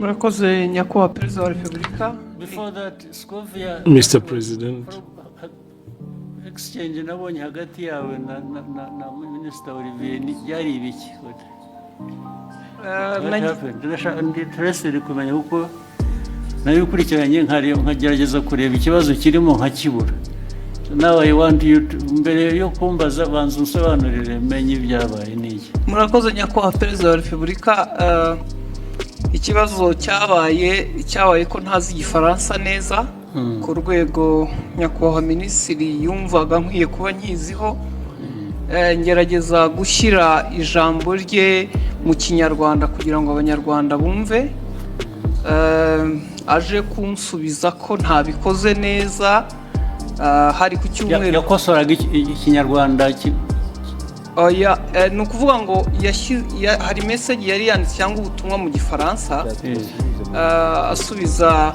Murakoze nyakubahwa Perezida wa Repubulika. Before that, Scovia, Mr. President, exchange nabonye hagati yawe na Minister Olivier yari ibiki? What happened? Ndi interested kumenya uko nayo ukurikiranye nkagerageza kureba ikibazo kirimo nkakibura. Now I want you to mbere yo kumbaza banza unsobanurire menye ibyabaye niki. Murakoze nyakubahwa Perezida wa Repubulika. Ikibazo cyabaye ko ntazi igifaransa neza ku rwego nyakubahwa Minisitiri yumvaga nkwiye kuba nkiziho. Ngerageza gushyira ijambo rye mu Kinyarwanda kugira ngo Abanyarwanda bumve. Aje kunsubiza ko ntabikoze neza. Hari ku cyumweru yakosoraga Ikinyarwanda oya ni ukuvuga ngo hari message yari yanditse cyangwa ubutumwa mu Gifaransa asubiza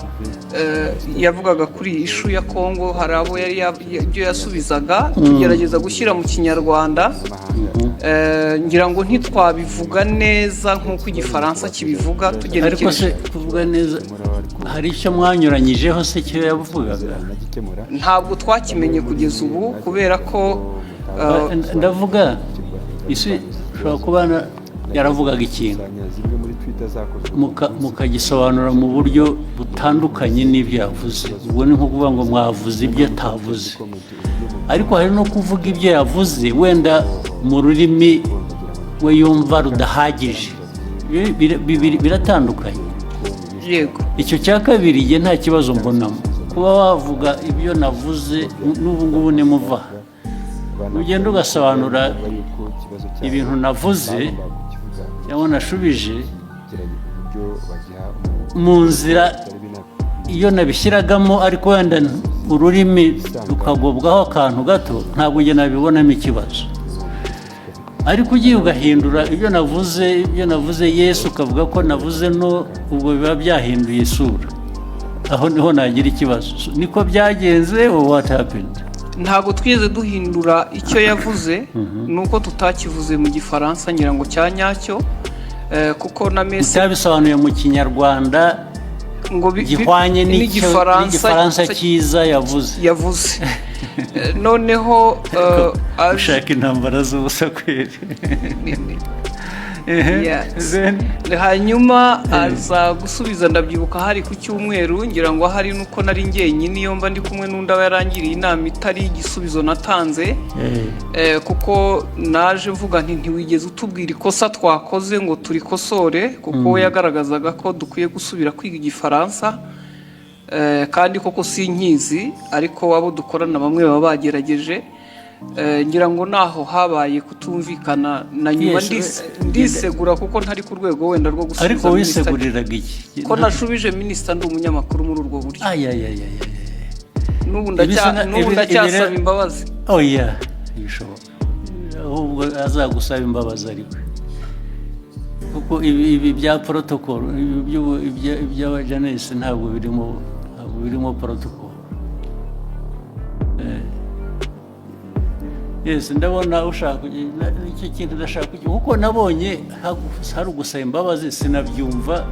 yavugaga kuri issue ya Kongo. Hari abo yari ibyo yasubizaga tugerageza gushyira mu Kinyarwanda. Ngira ngo ntitwabivuga neza nk'uko Igifaransa kibivuga tugenekereje. Ariko se kuvuga neza hari icyo mwanyuranyijeho se cyo yavugaga? Ntabwo twakimenye kugeza ubu kubera ko ndavuga isi ushobora kubana yaravugaga ikintu mukagisobanura mu buryo butandukanye n'ibyo yavuze. Ubwo ni nko kuvuga ngo mwavuze ibyo atavuze, ariko hari no kuvuga ibyo yavuze wenda mu rurimi we yumva rudahagije. Biratandukanye. Yego, icyo cya kabiri igihe nta kibazo mbonamo kuba wavuga ibyo navuze. n'ubu ngubu nimuva ugenda ugasobanura ibintu navuze cyangwa nashubije mu nzira iyo nabishyiragamo, ariko wenda ururimi rukagobwaho akantu gato, ntabwo njye nabibonamo ikibazo. Ariko ugiye ugahindura ibyo navuze Yesu ukavuga ko navuze no, ubwo biba byahinduye isura. Aho niho nagira ikibazo. Niko byagenze or what happened? ntabwo twigeze duhindura icyo yavuze. Nuko tutakivuze mu Gifaransa ngira ngo cyanyacyo kuko na message utabisobanuye mu Kinyarwanda ngo gihwanye n'igifaransa cyiza yavuze. Noneho ushaka intambara z'ubusa kweri. Hanyuma aza gusubiza, ndabyibuka hari ku cyumweru, ngira ngo hari nuko nari njyenyine iyo mba ndi kumwe n'undi aba yarangiriye inama itari igisubizo natanze. Kuko naje mvuga nti ntiwigeze utubwira ikosa twakoze ngo turikosore, kuko we yagaragazaga ko dukwiye gusubira kwiga Igifaransa. Kandi koko sinkizi, ariko abo dukorana bamwe baba bagerageje. Ngira ngo naho habaye kutumvikana na nyuma ndisegura kuko ntari ku rwego wenda rwo gusubiza. Ariko wiseguriraga iki? Ko nashubije Minisita ndi umunyamakuru muri urwo buryo. N'ubu ndacyasaba imbabazi. Oya, bishoboka ahubwo azagusaba imbabazi ariko kuko ibi bya protocol iby'abajanesi ntabwo birimo protocol. Yes, ndabona ushaka iki kintu ndashaka kuko nabonye hari ugusaba imbabazi sinabyumva.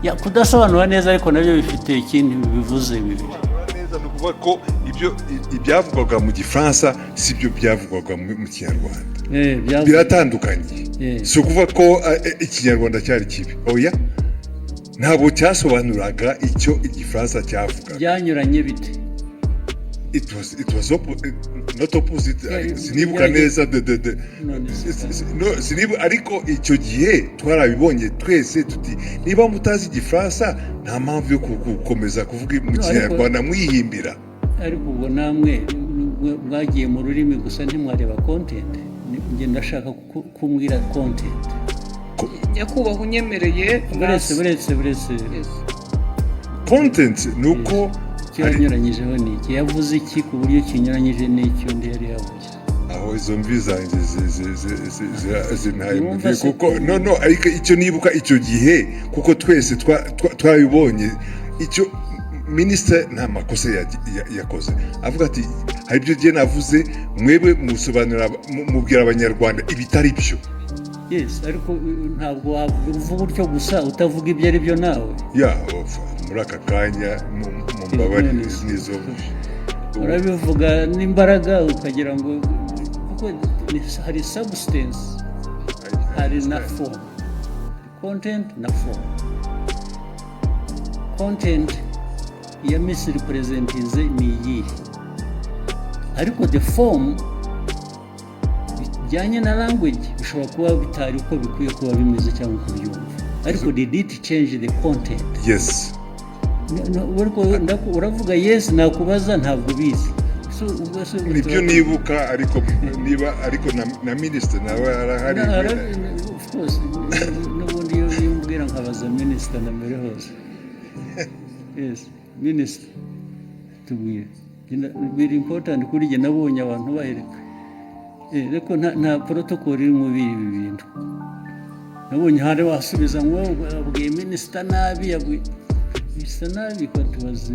Ya kudasobanura neza, ariko nabyo bifite ikindi bivuze bibiri. Neza no kuvuga ko ibyavugwaga mu Gifaransa sibyo byavugwaga mu Kinyarwanda. Biratandukanye. Si ukuvuga ko Ikinyarwanda cyari kibi. Oya. Ntabwo cyasobanuraga icyo Igifaransa cyavuga. Byanyuranye bite? It was not opposite. Sinibuka neza ariko icyo gihe twarabibonye twese tuti niba mutazi Igifaransa nta mpamvu yo gukomeza kuvuga mu Kinyarwanda mwihimbira. Ariko ubwo namwe mwagiye mu rurimi gusa ntimwareba content. Njye ndashaka kumbwira content. Nyakubahwa unyemereye buretse content nuko cyanyuranyijeho niki yavuze iki ku buryo kinyuranyije n'icyo undi yari yavuze. Aho izo mvi zanjye zinaye kuko no ariko icyo nibuka icyo gihe kuko twese twabibonye icyo minisitiri nta makosa yakoze avuga ati hari ibyo gihe navuze mwebwe musobanura mubwira abanyarwanda ibitari byo. Yes, ariko ntabwo wavuga utyo gusa utavuga ibyo ari byo nawe. Muri aka kanya mu mbabare n'izo urabivuga n'imbaraga ukagira ngo kuko hari substance hari na form, content na form. Content ya misrepresentinze ni iyi, ariko the form bijyanye na language bishobora kuba bitari uko bikwiye kuba bimeze cyangwa uko byumva, ariko did it change the content? Yes. Uravuga yes, nakubaza ntabwo bizi. Nibyo nibuka, ariko na minisitiri nawe arahari. Of course, n'ubundi iyo umbwira nkabaza minisitiri na mbere hose. Yes, minisitiri tubwire. Very important kuri jye, nabonye abantu bahereka. Ariko nta protocol iri mu ibi bintu. Nabonye hari wasubiza ngo abwiye minisitiri nabi, bisa nabi ko tubazi.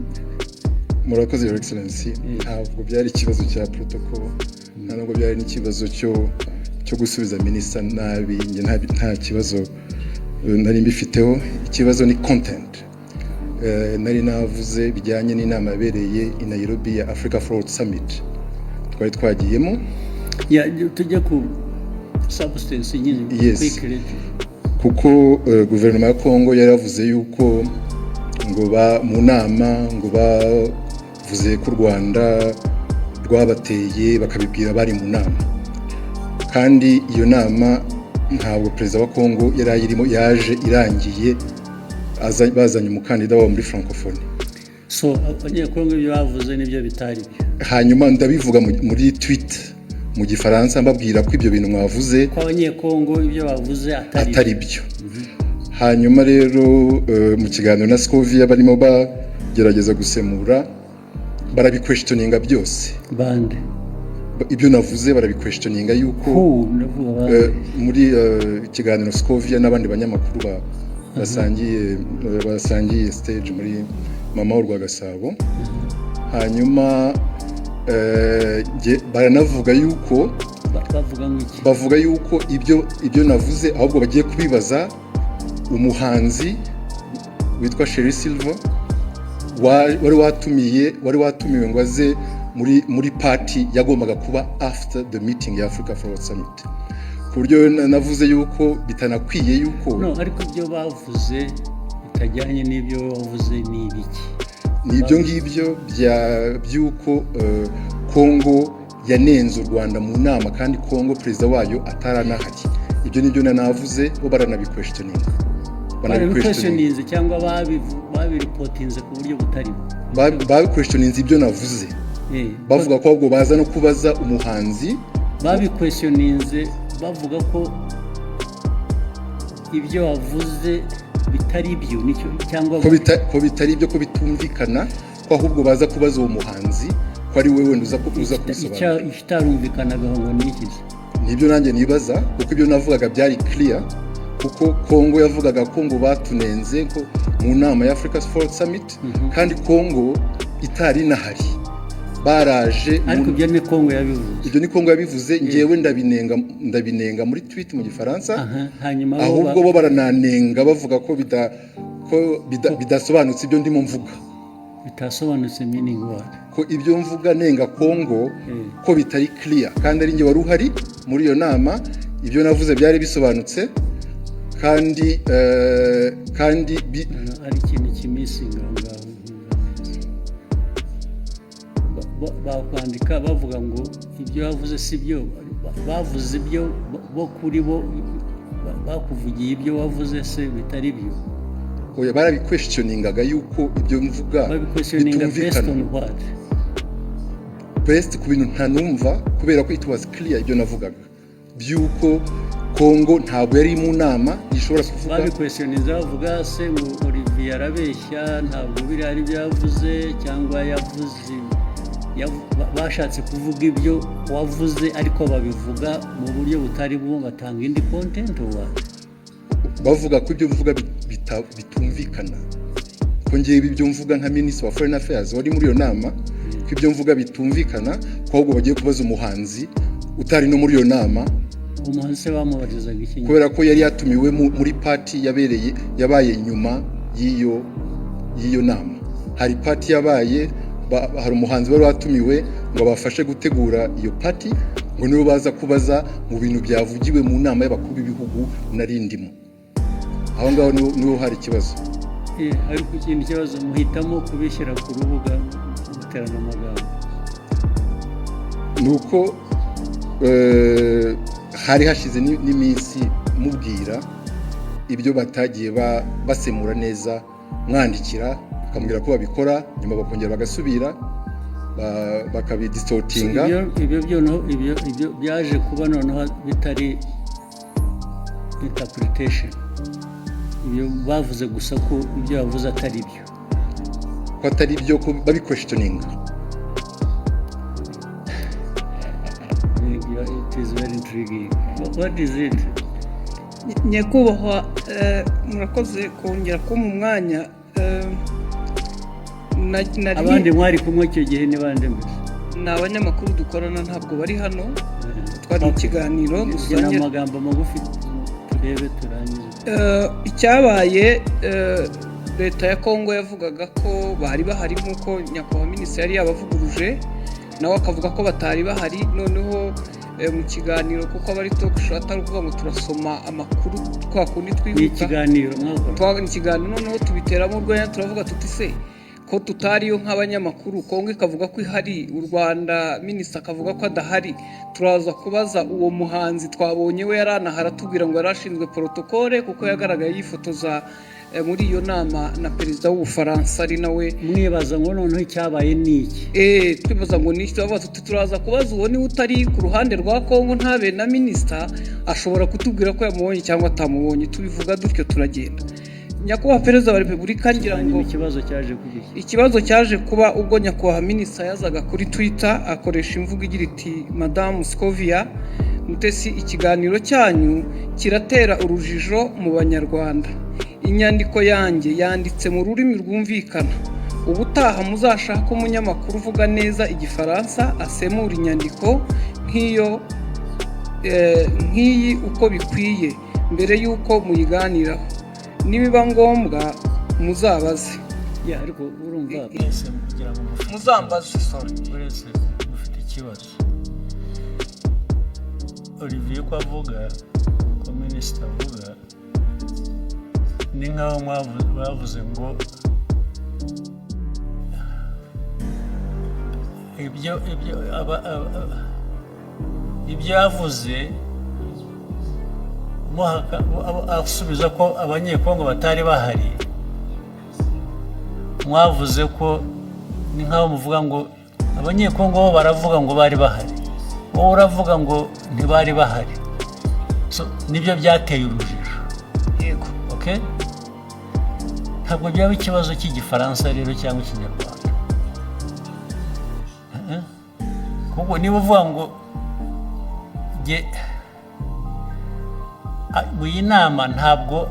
Murakoze Your Excellency, ntabwo byari ikibazo cya protocol, ntabwo byari n'ikibazo cyo gusubiza minisitiri nabi. Nge nta kibazo nari mbifiteho, ikibazo ni content. Nari navuze bijyanye n'inama yabereye i Nairobi ya Africa Fraud Summit twari twagiyemo. Tujya ku substance nyine. Yes, kuko guverinoma ya Congo yari yavuze yuko ngo mu nama ngo bavuze ko u Rwanda rwabateye bakabibwira bari mu nama, kandi iyo nama ntabwo perezida wa Congo yari ayirimo, yaje irangiye bazanye umukandida wabo muri francophonie. So abanyekongo ibyo bavuze nibyo bitari byo. Hanyuma ndabivuga muri tweet mu gifaransa mbabwira ko ibyo bintu mwavuze ko abanyekongo ibyo bavuze atari byo. Hanyuma rero mu kiganiro na Scovia barimo bagerageza gusemura, barabiquestioninga byose. Bande ibyo navuze barabiquestioninga yuko muri ikiganiro Scovia n'abandi banyamakuru basangiye stage muri mama w'u Gasabo. Hanyuma baranavuga yuko bavuga yuko ibyo navuze ahubwo bagiye kubibaza umuhanzi witwa Sherry Silver wari watumiwe ngo aze muri party yagombaga kuba after the meeting ya Africa Fraud Summit. Ku buryo navuze yuko bitanakwiye yuko ariko ibyo bavuze bitajyanye n'ibyo bavuze ni ibiki? Nibyo ngibyo by'uko Congo yanenze u Rwanda mu nama kandi Congo perezida wayo ataranahari. Ibyo nibyo navuze, bo baranabiquestioninga. Barabikwestoninze cyangwa babiripotinze ku buryo butari babikwestoninze ibyo navuze. Bavuga ko ahubwo baza no kubaza umuhanzi. Babikwestoninze bavuga ko ibyo wavuze bitari byo, nicyo cyangwa ko bitari byo, ko bitumvikana, ko ahubwo baza kubaza uwo muhanzi ko ari wewe uza kubisobanura. Ikitarumvikanaga ngo nikize. Nibyo nanjye nibaza, kuko ibyo navugaga byari clear, kuko Congo yavugaga ko ngo batunenze ko mu nama ya Africa Fraud Summit, kandi Congo itari nahari. Baraje ariko ibyo ni Congo yabivuze. Ibyo ni Congo yabivuze, ngewe ndabinenga muri tweet mu gifaransa. Hanyuma ahubwo bo barananenga bavuga ko bidasobanutse ibyo ndimo mvuga. Bitasobanutse meaning what? Ko ibyo mvuga nenga Congo ko bitari clear, kandi ari nge wari uhari muri iyo nama. Ibyo navuze byari bisobanutse, kandi ari ikintu kimisinga ngaho. Bakwandika bavuga ngo ibyo bavuze si byo, bavuze ibyo bo kuri bo bakuvugiye ibyo wavuze se bitari byo. Oya, barabiquestioningaga yuko ibyo mvuga bitumvikana. Based ku bintu ntanumva, kubera ko it was clear ibyo navugaga byuko Congo ntabwo yari mu nama ishobora kuvuga. Babiquestioninze bavuga se ngo Olivier arabeshya, ntabwo biri ari byavuze, cyangwa yavuze bashatse kuvuga ibyo wavuze ariko babivuga mu buryo butari bwo, batanga indi content. Bavuga ko ibyo mvuga bitumvikana, ko ngewe ibyo mvuga nka Minister wa Foreign Affairs wari muri iyo nama ko ibyo mvuga bitumvikana ko ahubwo bagiye kubaza umuhanzi utari no muri iyo nama. Umuhanzi bamubarizaga iki? Kubera ko yari yatumiwe muri party yabaye nyuma y'iyo nama. Hari party yabaye, hari umuhanzi wari watumiwe ngo bafashe gutegura iyo party, ngo nibo baza kubaza mu bintu byavugiwe mu nama y'abakuru b'ibihugu narindimo. Aho ngaho niho hari ikibazo. Ariko ikindi kibazo muhitamo kubishyira ku rubuga guterana amagambo. Nuko hari hashize n'iminsi mubwira ibyo batagiye basemura neza, mwandikira bakamubwira ko babikora, nyuma bakongera bagasubira bakabidistortinga. Ibyo byaje kuba noneho bitari interpretation. Ibyo bavuze gusa ko ibyo bavuze atari byo. Ko atari byo, ko babi questioning. It is very intriguing. What is it? Nyakubahwa, murakoze kongera ko mu mwanya. Abandi mwari kumwe icyo gihe ni bande mbese? Ni abanyamakuru dukorana, ntabwo bari hano. Twari mu kiganiro gusangira amagambo magufi turebe turangize. Icyabaye, leta ya Kongo yavugaga ko bari bahari nk'uko nyakubahwa minisitiri yari yabavuguruje, nawe akavuga ko batari bahari. Noneho mu kiganiro kuko abari talk show atari ukuvuga ngo turasoma amakuru twakundi twihuta. Ikiganiro noneho tubiteramo urwenya, turavuga tuti se ko tutariyo nk'abanyamakuru, Kongo ikavuga ko ihari, u Rwanda minisitiri akavuga ko adahari, turaza kubaza uwo muhanzi twabonye we yaranahara tubwira ngo yarashinzwe protocole kuko yagaragaye yifotoza muri iyo nama na perezida w'Ubufaransa ari nawe. Mwibaza ngo noneho icyabaye ni iki? Twibaza ngo ni iki? Turaza kubaza uwo niwe utari ku ruhande rwa Kongo ntabe na minisitiri ashobora kutubwira ko yamubonye cyangwa atamubonye. Tubivuga dutyo turagenda. Nyakubahwa Perezida wa Repubulika ngira ngo ikibazo cyaje kuba ubwo nyakubahwa minisitiri yazaga kuri Twitter akoresha imvugo igira iti Madame Scovia, Mutesi, ikiganiro cyanyu kiratera urujijo mu Banyarwanda. Inyandiko yanjye yanditse mu rurimi rwumvikana. Ubutaha muzashaka umunyamakuru uvuga neza Igifaransa asemura inyandiko nk'iyi uko bikwiye mbere y'uko muyiganiraho. Nibiba ngombwa muzabaze. Ariko urumva muzambaze. Uretse ufite ikibazo. Olivier ko avuga, ko minisitiri avuga, ni nk'aho bavuze ngo ibyo yavuze asubiza ko abanyekongo batari bahari. Mwavuze ko ni nk'aho muvuga ngo abanyekongo bo baravuga ngo bari bahari, wowe uravuga ngo ntibari bahari. Nibyo byateye urujijo. Yego. Okay? Ntabwo byaba ikibazo cy'Igifaransa rero cyangwa Ikinyarwanda. Kuko niba uvuga ngo mu iyi nama ntabwo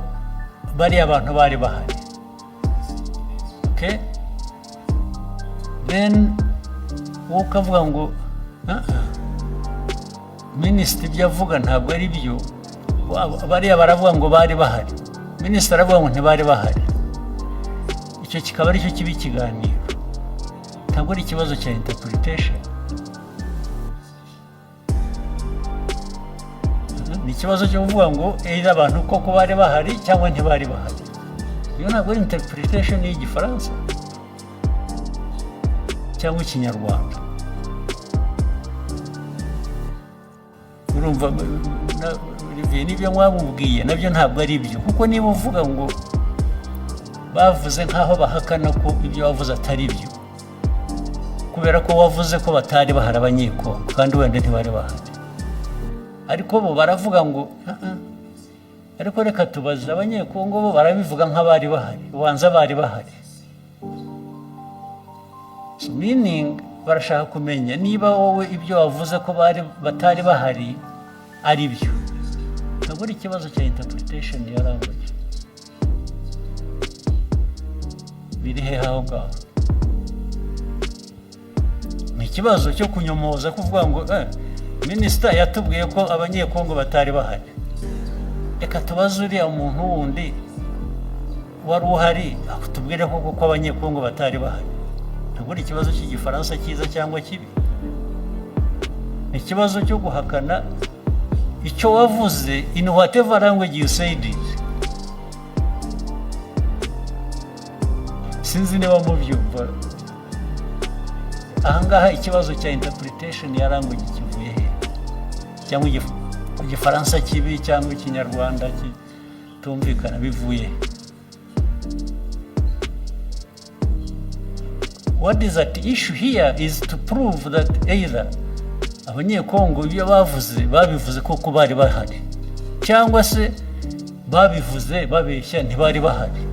bari abantu bari bahari. Okay? Then wowe ukavuga ngo minisitiri ibyo avuga ntabwo ari byo, bariya baravuga ngo bari bahari, minisitiri aravuga ngo ntibari bahari. Icyo kikaba ari cyo kiba ikiganiro, ntabwo ari ikibazo cya interpretation. Ni ikibazo cyo kuvuga ngo abantu koko bari bahari cyangwa ntibari bahari. Iyo ntabwo ari interpretation y'Igifaransa cyangwa Ikinyarwanda. Urumva n'ibyo mwamubwiye nabyo ntabwo ari byo, kuko niba uvuga ngo bavuze nk'aho bahakana ko ibyo wavuze atari byo, kubera ko wavuze ko batari bahari abanyekongo kandi wenda ntibari bahari, ariko bo baravuga ngo ariko reka tubaze abanyekongo bo barabivuga nk'abari bahari, ubanza bari bahari. Meaning barashaka kumenya niba wowe ibyo wavuze ko batari bahari ari byo. Ntabwo ari ikibazo cya interpretation ya language. biri he aho ngaho? Ni ikibazo cyo kunyomoza kuvuga ngo minisita yatubwiye ko abanyekongo batari bahari. Reka tubaze uriya muntu wundi wari uhari akutubwire ko abanyekongo batari bahari. Ntabwo ari ikibazo cy'igifaransa cyiza cyangwa kibi, ni ikibazo cyo guhakana icyo wavuze in whatever language you said it. Sinzi niba mubyumva. Ahangaha ikibazo cya interpretation ya language kivuye he, cyangwa igifaransa kibi cyangwa ikinyarwanda kitumvikana bivuye he? What is at issue here is to prove that either abanyekongo ibyo babivuze koko bari bahari, cyangwa se babivuze babeshya ntibari bahari.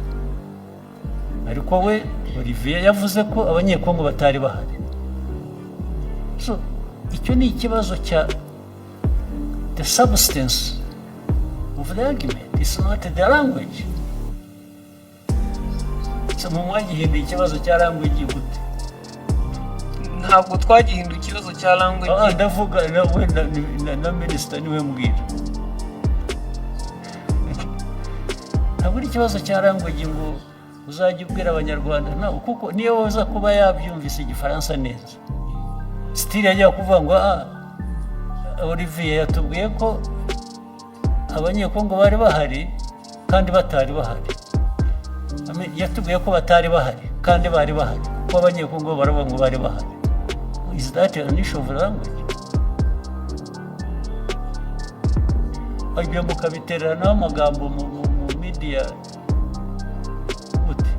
Ariko we Olivier yavuze ko abanyekongo batari bahari. So icyo ni ikibazo cya the substance of the argument, it's not the language. So mwagihinduye ikibazo cya language gute? Ntabwo twagihinduye ikibazo cya language. Ndavuga na minisita niwe mbwira. Ntabwo ari ikibazo cya language ngo uzajya ubwira abanyarwanda no, kuko niyo waza kuba yabyumvise igifaransa neza, still yajya kuvuga ngo Olivier yatubwiye ko abanyekongo bari bahari kandi batari bahari. Yatubwiye ko batari bahari kandi bari bahari, kuko abanyekongo baravuga ngo bari bahari. Is that an issue of language? Ibyo mukabiterana amagambo mu media gute?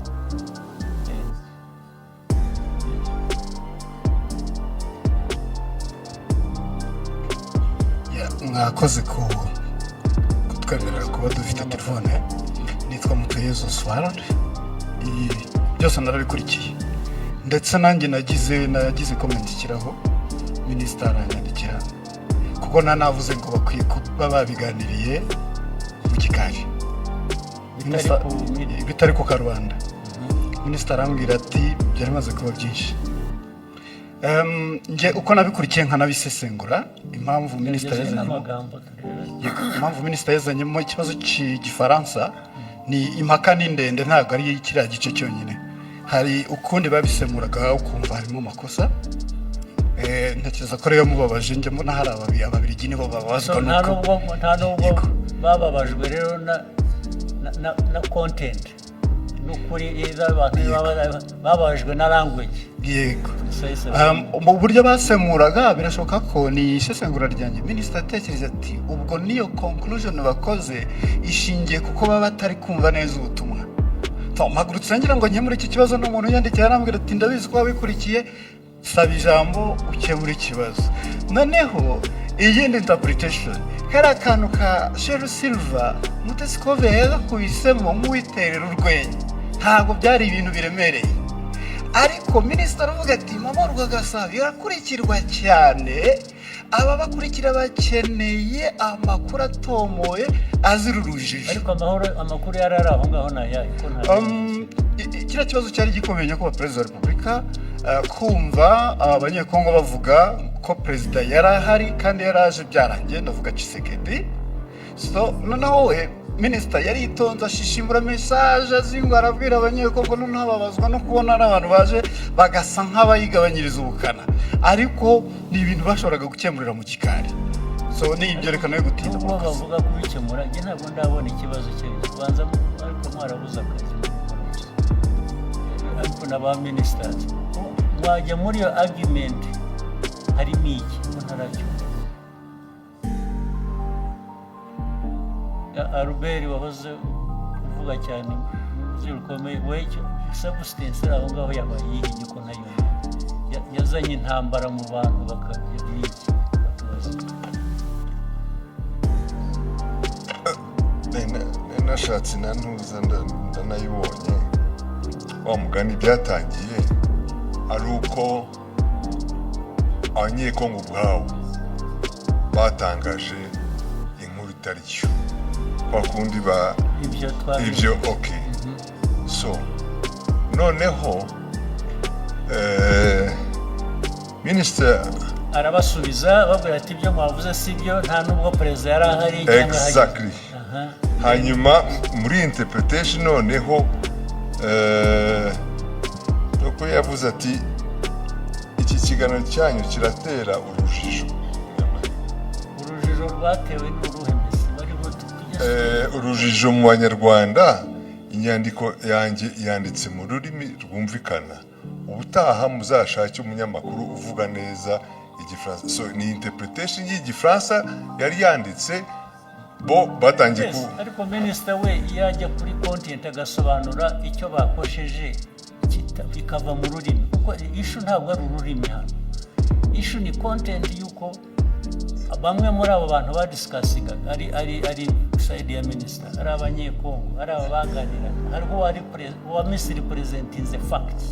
Mwakoze kutwemerera kuba dufite telefone. Nitwa Mutuyezo Swald. Byose narabikurikiye, ndetse nanjye nagize comment ikiraho minisita aranyandikira, kuko navuze ngo bakwiye kuba babiganiriye mu gikari bitari ku Karubanda. Minisita arambwira ati byari bimaze kuba byinshi. Nge uko nabikurikiye nkanabisesengura impamvu minisita yazanyemo ikibazo cy'igifaransa ni impaka ni ndende, ntabwo ari kiriya gice cyonyine. Hari ukundi babisemuraga ukumva harimo amakosa. Ntekereza ko rero mubabaje njye mbona hari ababirigi nibo babazwa nuko nta nubwo bababajwe rero na content n'ukuri bababajwe na language. Yego, mu buryo basemuraga birashoboka ko ni isesengura ryanjye. Minisita atekereza ati ubwo niyo conclusion bakoze ishingiye kuko baba batari kumva neza ubutumwa. Mpagurutse ngira ngo nkemure iki kibazo, n'umuntu yandikiye arambwira ati ndabizi ko wabikurikiye, saba ijambo ukemura ikibazo. Noneho iyindi interpretation, kari akantu ka Sheru Silva Scovia yagakubisemo nk'uwiterera urwenya, ntabwo byari ibintu biremereye. Ariko minisita aravuga ati mamorwa Gasabo irakurikirwa cyane, aba bakurikira bakeneye amakuru atomoye azira urujijo. Ariko amakuru yari ari aho ngaho nayaye ko nta kiriya kibazo cyari gikomeye ko Perezida wa Repubulika kumva abanyekongo bavuga ko perezida yari ahari kandi yaraje byarangiye, ndavuga Tshisekedi. So noneho we minisita yari itonze ashishimura message azingo arabwira abanyekongo ntababazwa no kubona ari abantu baje bagasa nk'abayigabanyiriza ubukana, ariko ni ibintu bashoboraga gukemurira mu gikari. So ni ibyo rekana yo gutinda mu bavuga kubikemura. Nge ntabwo ndabona ikibazo cye kibanza, ariko mwarabuza akazi. Ariko na ba minisita wajya muri iyo argument harimo iki ntaracyo. Albert wahoze uvuga cyane zirukomeye wecyo substance aho ngaho yabaye yigiye ko nayo yazanye intambara mu bantu bakajya iki nashatse nantuza ndanayibonye. Wa mugani byatangiye ari uko abanyekongo ubwabo batangaje inkuru itari cyo, bakundi ibyo okay. So noneho minisita arabasubiza babwira ati ibyo mwavuze si byo nta nubwo perezida yari ahari exactly hanyuma muri interpretation noneho nuko yavuze ati iki kiganiro cyanyu kiratera urujijo rwatewe n'uruhe mbese urujijo mu banyarwanda inyandiko yanjye yanditse mu rurimi rwumvikana ubutaha muzashake umunyamakuru uvuga neza igifaransa so ni interpretation y'igifaransa yari yanditse bo batangiye ariko minisita we yajya kuri content agasobanura icyo bakosheje bikava mu rurimi kuko issue ntabwo ari ururimi hano issue ni content yuko bamwe muri abo bantu badiscussing ari side ya minisita ari abanyekongo ari abaganira hariho wa misrepresenting the facts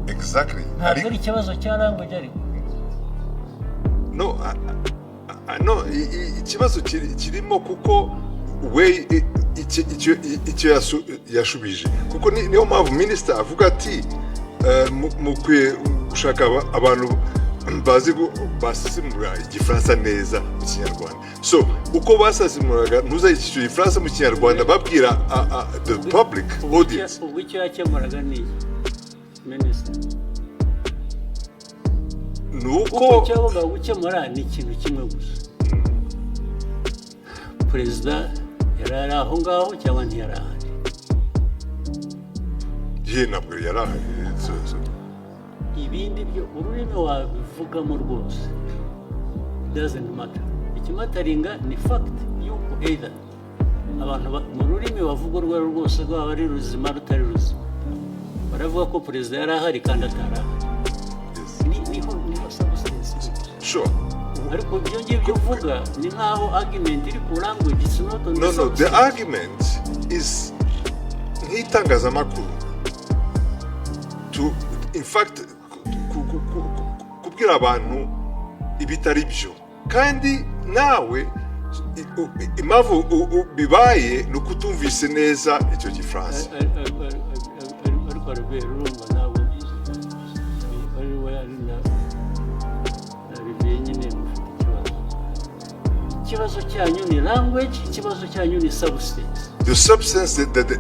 exactly ntabwo ari ikibazo cya language ariko no ikibazo kirimo kuko we icyo yashubije kuko niyo mpamvu minisita avuga ati mukwiye gushaka abantu bazi basesimura igifaransa neza mu kinyarwanda so uko basesimuraga ntuzayishyura igifaransa mu kinyarwanda babwira the public audience ubwo icyo yakemuraga ni minisita nuko cyabaga gukemura ni ikintu kimwe gusa perezida yari aho ngaho cyangwa ntiyari ahari ntabwo yari ahari ibindi byo ururimi wabivugamo rwose doesn't matter ikimataringa ni fact yuko either abantu mu rurimi bavuga urwo rwose rwaba ari ruzima rutari ruzima baravuga ko perezida yari ahari kandi atari ahari niho substance sure ariko ibyo ngibyo uvuga ni nkaho argument iri ku language it's not on no the argument is nk'itangazamakuru in fact kubwira abantu ibitari byo kandi nawe impamvu bibaye ni ukutumvise neza icyo gifaransa ariko arabera urumva ntabwo ari we ari na nyine ikibazo cyanyu ni language ikibazo cyanyu ni substance the substance that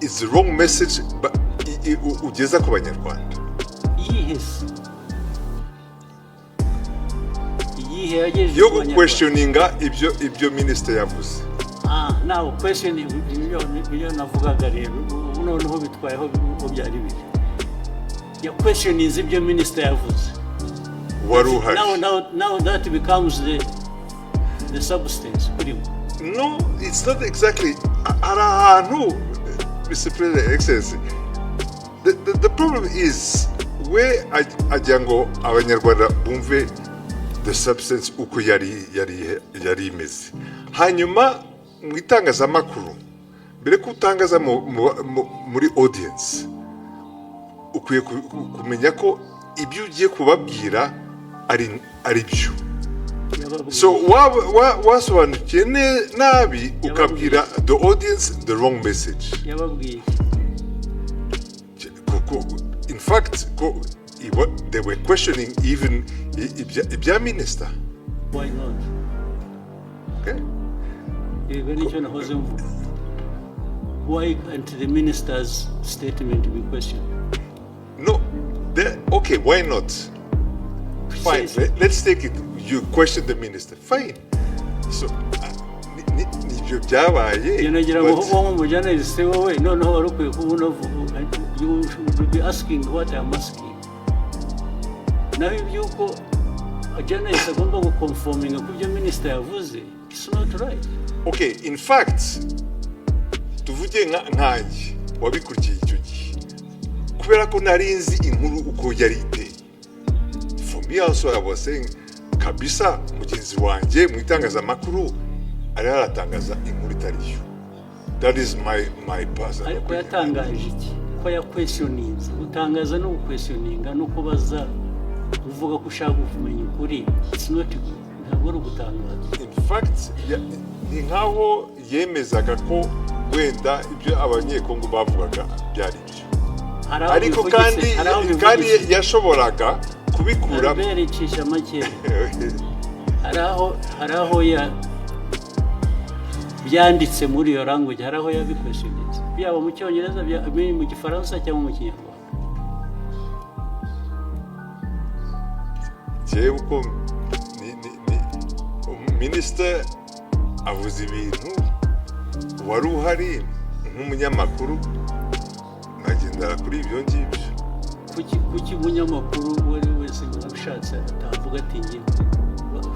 is the wrong message ugeza ku banyarwanda yo guquestioninga ibyo minisita yavuze nawe questioning ibyo navugaga rero noneho bitwayeho byari biri ya questioning ibyo minisita yavuze wari uhari now that becomes the substance kurimo no it's not exactly hari ahantu Mr. President Excellency the problem is we ajya ngo abanyarwanda bumve the substance uko yari imeze hanyuma mu itangazamakuru mbere ko utangaza muri audience ukwiye kumenya ko ibyo ugiye kubabwira ari byo so wasobanukiye nabi ukabwira the audience the wrong message yababwiye in fact they were questioning even ibya minister. Why not? Okay. Even if why can't the minister's statement be questioned? No, okay, why not? Fine, let's take it. You question the minister. Fine. So, you should be asking what I'm asking. Now if you go a journalist agomba guconforminga ku byo minister yavuze, it's not right. Okay, in fact, tuvuge nkanjye wabikurikiye icyo gihe kubera ko narinzi inkuru uko yari iteye. For me also I was saying kabisa mugenzi wanjye mu itangazamakuru ari aratangaza inkuru itariyo. That is my personal. Ariko yatangaje iki? Ko ya questionings, utangaza no questioninga no kubaza uvuga ko ushaka kumenya ukuri. It's not ntabwo gutangaza. In fact, ni nkaho yemezaga ko wenda ibyo abanyekongo bavugaga byari byo. ariko kandi yashoboraga kubikura berecisha make hari aho byanditse muri iyo language, hari aho yabikweshinze byaba mu cyongereza mu gifaransa cyangwa mu kinyarwanda. jewe uko minisitiri avuze ibintu wari uhari nk'umunyamakuru nagendera kuri ibyo ngibyo. Kuki umunyamakuru uwo ari wese ushatse atavuga ati ngiye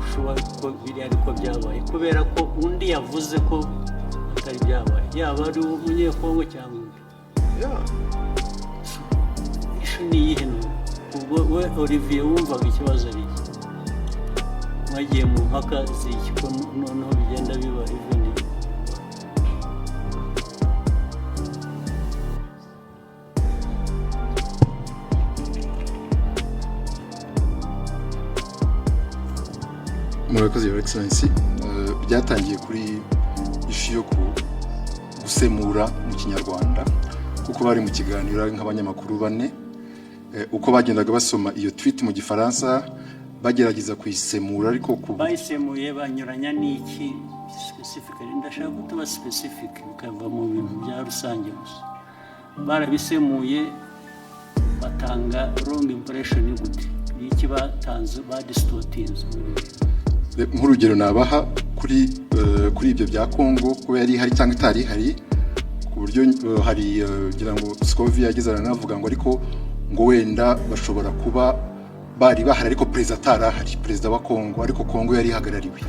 ushobora ko biri ariko byabaye kubera ko undi yavuze ko atari byabaye, yaba ari umunyekongo cyangwa undi ishu ni iyihe? Ubwo we Olivier wumvaga ikibazo ari iki? Mwagiye mu mpaka z'iki ko noneho bigenda biba ibyo ni murakoze Your Excellency. Byatangiye kuri ishi yo gusemura mu kinyarwanda kuko bari mu kiganiro nk'abanyamakuru bane, uko bagendaga basoma iyo tweet mu gifaransa bagerageza kuyisemura, ariko bayisemuye banyuranya n'iki specifically. Ndashaka kutuba specific bikava mu bintu bya rusange gusa. Barabisemuye batanga wrong impression gute, iki batanze badistortinze. Nk'urugero nabaha kuri ibyo bya Kongo ko yari hari cyangwa itari hari, ku buryo hari ngira ngo Scovia yageze aranavuga ngo ariko ngo wenda bashobora kuba bari bahari ariko perezida atarahari, perezida wa Kongo, ariko Kongo yari ihagarariwe.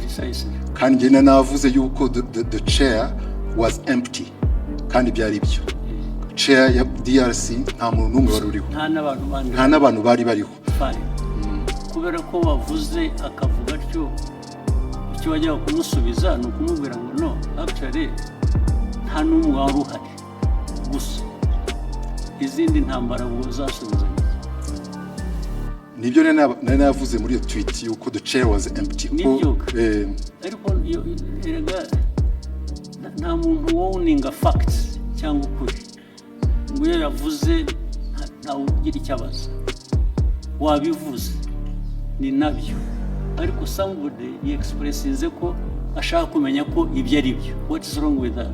Kandi njye navuze yuko the chair was empty, kandi byari byo. Chair ya DRC nta muntu n'umwe wari uriho, nta n'abantu bari bariho. Kubera ko wavuze akavuga atyo, icyo wajya kumusubiza ni ukumubwira ngo no, actually nta n'umwe wari uhari gusa, izindi ntambara ubwo zasubizanye. Nibyo nari navuze muri iyo tweet yuko the chair was empty. Ariko erega nta muntu owninga facts cyangwa ukuri ngo iyo yavuze ntawe ugira icyabaza, wabivuze ni nabyo, ariko somebody expressinze ko ashaka kumenya ko ibyo ari byo. What is wrong with that?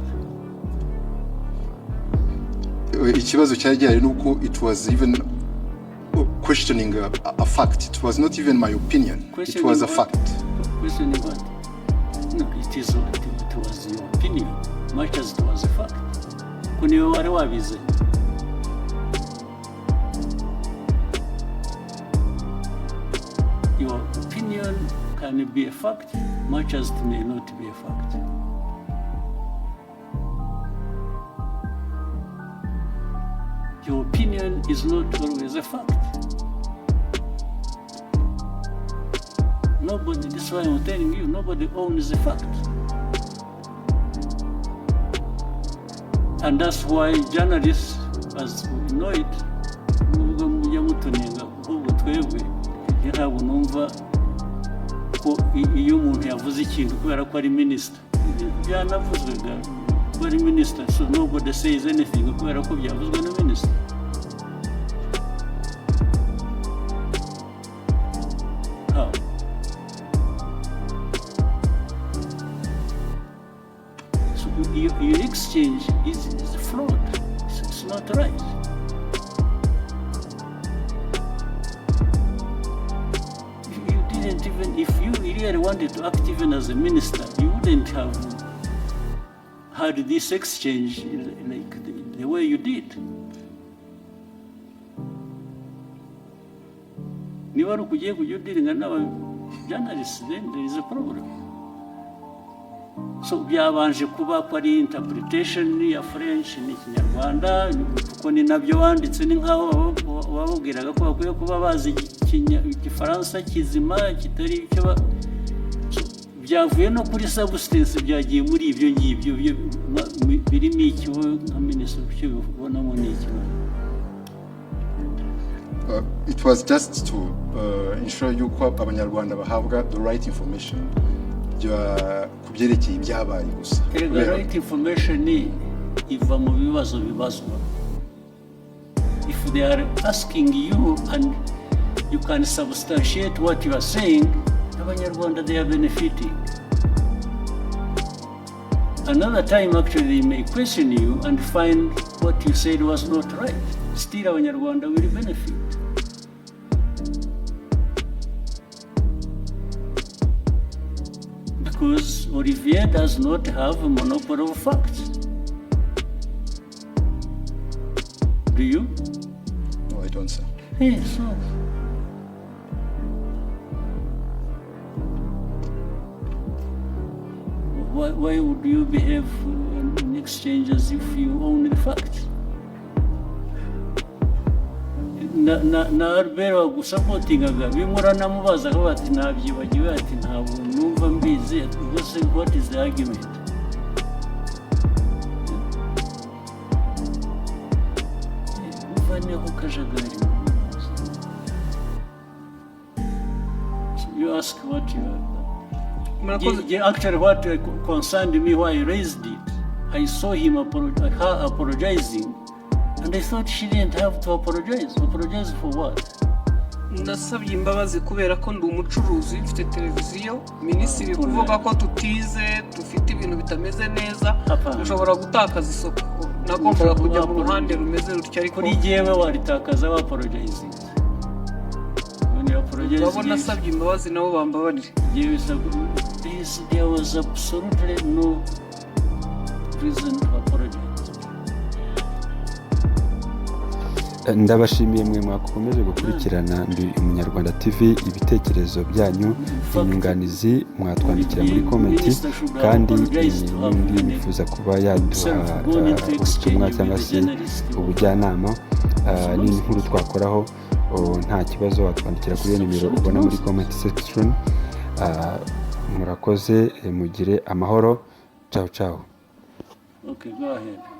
Ikibazo cyari gihari nuko it was even questioning a fact. It was not even my opinion. It was a fact. Questioning what? No, it was your opinion, much as it was a fact. Kuniwe wari wabize. Your opinion can be a fact, much as it may not be a fact. Your opinion is not always a fact. Nobody, this is why I'm telling you, nobody owns the fact. And that's why journalists, as we know it, ntabwo numva ko iyo umuntu yavuze ikintu kubera ko ari minisita, byanavuzwe ko ari minisita, so nobody says anything kubera ko byavuzwe na minisita. How? So your exchange is flawed. It's not right. Even if you really wanted to act even as a minister, you wouldn't have had this exchange like the way you did. Niba ari ukugiye kujya udiringa n'aba-journalists, then there is a problem. So byabanje kuba ko ari interpretation ya French n'ikinyarwanda, kuko ni nabyo wanditse, ni nkaho wababwiraga ko bakwiye kuba bazi igifaransa kizima kitari icyo byavuye no kuri substance, byagiye muri ibyo ngibyo birimo iki nka minisitiri icyo bibonamo ni iki? It was just to ensure yuko abanyarwanda bahabwa the right information ku byerekeye ibyabaye gusa. The right information iva mu bibazo bibazwa. If if they are asking you and you can substantiate what you are saying, Abanyarwanda, they are benefiting. Another time, actually, they may question you and find what you said was not right. Still, Abanyarwanda will benefit. Because Olivier does not have a monopoly of facts. Do you? No, I don't, sir. Hey, so. Why would you behave in exchange as if you own the facts? Na Albert wagusapotingaga bimura namubaza ko bati nabyibagiwe ati ntabwo numva mbizi rwose. What is the argument? Uvaneho kajagari. So you ask what you are. Actually, what concerned me why I raised it, I saw him her apologizing, and I thought she didn't have to apologize. Apologize for what? ndasabye imbabazi kubera ko ndi umucuruzi mfite televiziyo minisitiri kuvuga ko tutize dufite ibintu bitameze neza dushobora gutakaza isoko nagombaga kujya mu ruhande rumeze rutyo ariko kuri jyewe waritakaza wa apologizing. babona nasabye imbabazi nabo bambabarire. There was absolutely no reason to apologize. Ndabashimiye mwe mwakomeje gukurikirana Ndi Umunyarwanda TV, ibitekerezo byanyu, inyunganizi mwatwandikira muri komenti, kandi n'undi wifuza kuba yaduha ubutumwa cyangwa se ubujyanama n'inkuru twakoraho, nta kibazo watwandikira kuri iyo nimero ubona muri comment section. Murakoze, mugire amahoro. Ciao ciao. Okay, go ahead.